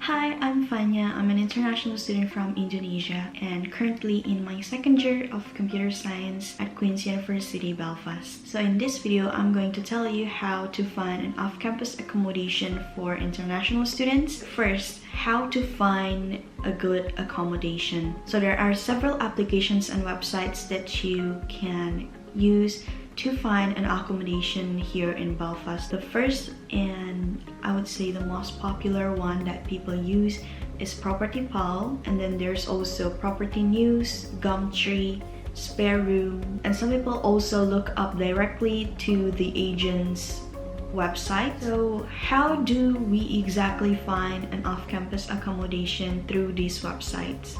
Hi, I'm Fanya. I'm an international student from Indonesia and currently in my second year of computer science at University Belfast. So in this video, I'm going to tell you how to find an off-campus accommodation for international students. First, how to find a good accommodation. So there are several applications and websites that you can use to find an accommodation here in Belfast. The first and I would say the most popular one that people use is Property Pal, and then there's also Property News, Gumtree, Spare Room, and some people also look up directly to the agent's website. So how do we exactly find an off-campus accommodation through these websites?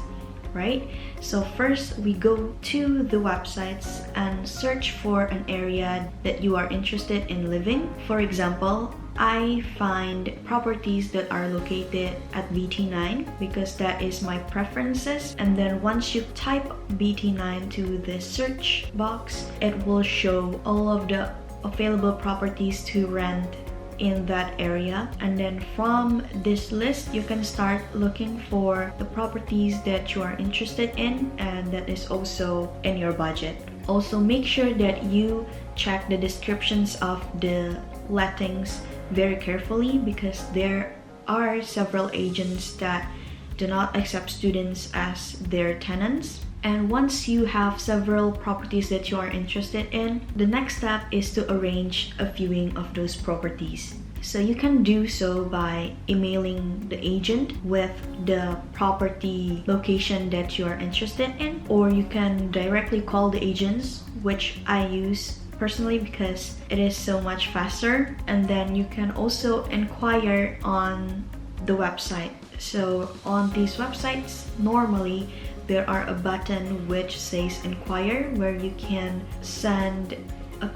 Right? So first we go to the websites and search for an area that you are interested in living. For example, I find properties that are located at BT9 because that is my preferences, and then once you type BT9 to the search box, it will show all of the available properties to rent in that area, and then from this list you can start looking for the properties that you are interested in and that is also in your budget. Also, make sure that you check the descriptions of the lettings very carefully because there are several agents that do not accept students as their tenants. And once you have several properties that you are interested in, the next step is to arrange a viewing of those properties. So you can do so by emailing the agent with the property location that you are interested in, or you can directly call the agents, which I use personally because it is so much faster. And then you can also inquire on the website. So on these websites, normally there are a button which says inquire, where you can send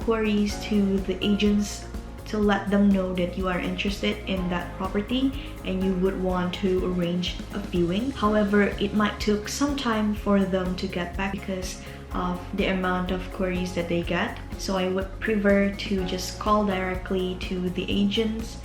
queries to the agents to let them know that you are interested in that property and you would want to arrange a viewing. However, it might take some time for them to get back because of the amount of queries that they get. So I would prefer to just call directly to the agents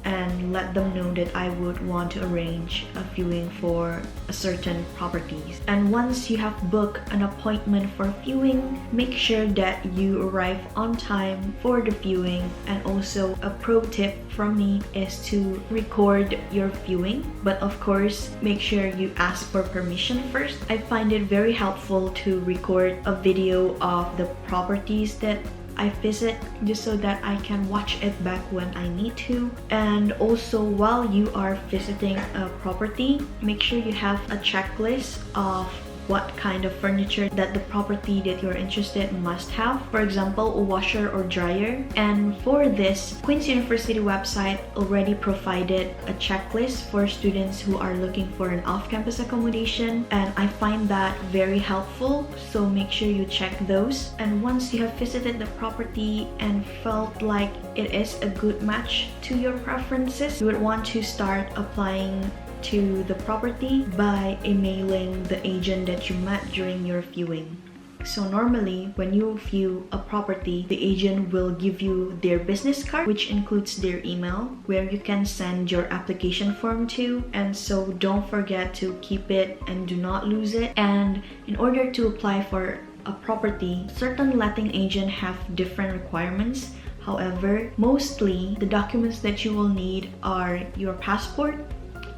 and let them know that I would want to arrange a viewing for a certain properties. And once you have booked an appointment for viewing, make sure that you arrive on time for the viewing. And also a pro tip from me is to record your viewing, but of course make sure you ask for permission first. I find it very helpful to record a video of the properties that I visit just so that I can watch it back when I need to. And also, while you are visiting a property, make sure you have a checklist of what kind of furniture that the property that you're interested in must have. For example, a washer or dryer. And for this, Queen's University website already provided a checklist for students who are looking for an off-campus accommodation, and I find that very helpful, so make sure you check those. And once you have visited the property and felt like it is a good match to your preferences, you would want to start applying to the property by emailing the agent that you met during your viewing. So normally, when you view a property, the agent will give you their business card, which includes their email, where you can send your application form to. And so don't forget to keep it and do not lose it. And in order to apply for a property, certain letting agents have different requirements. However, mostly the documents that you will need are your passport,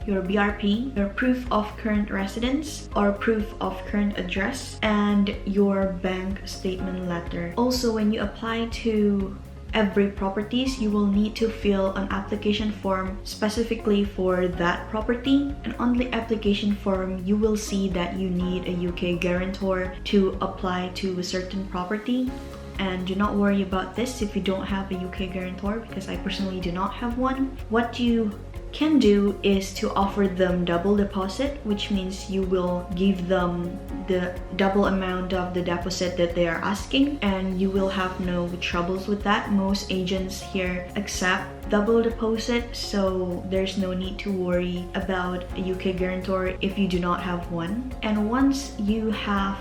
your BRP, your proof of current residence or proof of current address, and your bank statement letter. Also, when you apply to every properties, you will need to fill an application form specifically for that property. And on the application form, you will see that you need a UK guarantor to apply to a certain property. And do not worry about this if you don't have a UK guarantor, because I personally do not have one. What you can do is to offer them double deposit, which means you will give them the double amount of the deposit that they are asking, and you will have no troubles with that. Most agents here accept double deposit, so there's no need to worry about a UK guarantor if you do not have one. And once you have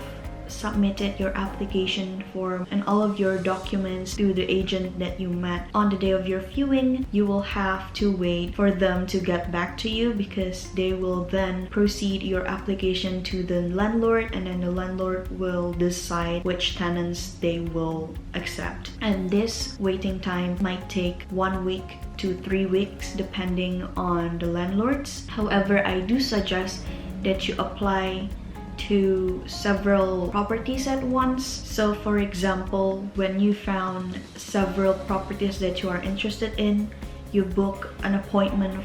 submitted your application form and all of your documents to the agent that you met on the day of your viewing, you will have to wait for them to get back to you, because they will then proceed your application to the landlord, and then the landlord will decide which tenants they will accept. And this waiting time might take 1 week to 3 weeks depending on the landlords. However, I do suggest that you apply to several properties at once. So for example, when you found several properties that you are interested in, you book an appointment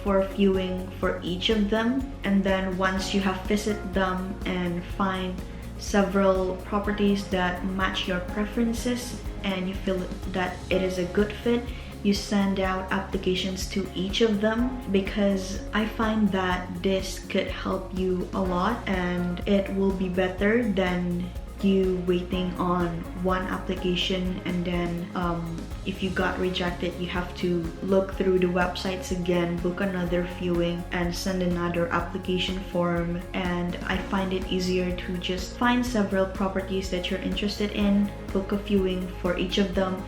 for viewing for each of them, and then once you have visited them and find several properties that match your preferences and you feel that it is a good fit, you send out applications to each of them, because I find that this could help you a lot, and it will be better than you waiting on one application, and then if you got rejected, you have to look through the websites again, book another viewing, and send another application form. And I find it easier to just find several properties that you're interested in, book a viewing for each of them,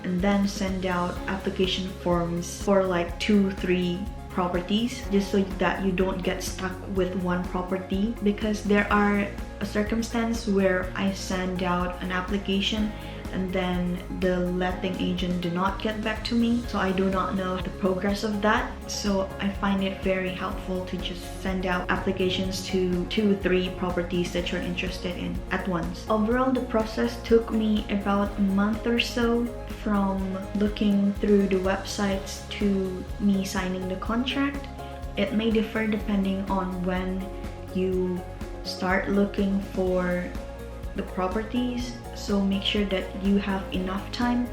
and then send out application forms for like 2-3 properties, just so that you don't get stuck with one property. Because there are a circumstance where I send out an application and then the letting agent did not get back to me, so I do not know the progress of that. So I find it very helpful to just send out applications to 2-3 properties that you're interested in at once. Overall, the process took me about a month or so, from looking through the websites to me signing the contract. It may differ depending on when you start looking for the properties, so make sure that you have enough time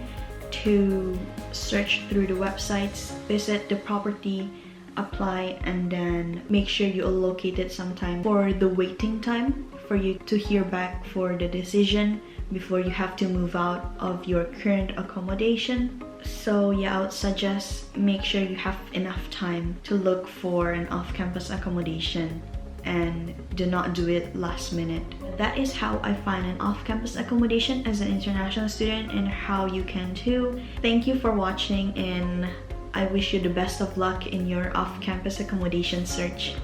to search through the websites, visit the property, apply, and then make sure you allocated some time for the waiting time for you to hear back for the decision before you have to move out of your current accommodation. So yeah, I would suggest make sure you have enough time to look for an off-campus accommodation, and do not do it last minute. That is how I find an off-campus accommodation as an international student, and how you can too. Thank you for watching, and I wish you the best of luck in your off-campus accommodation search.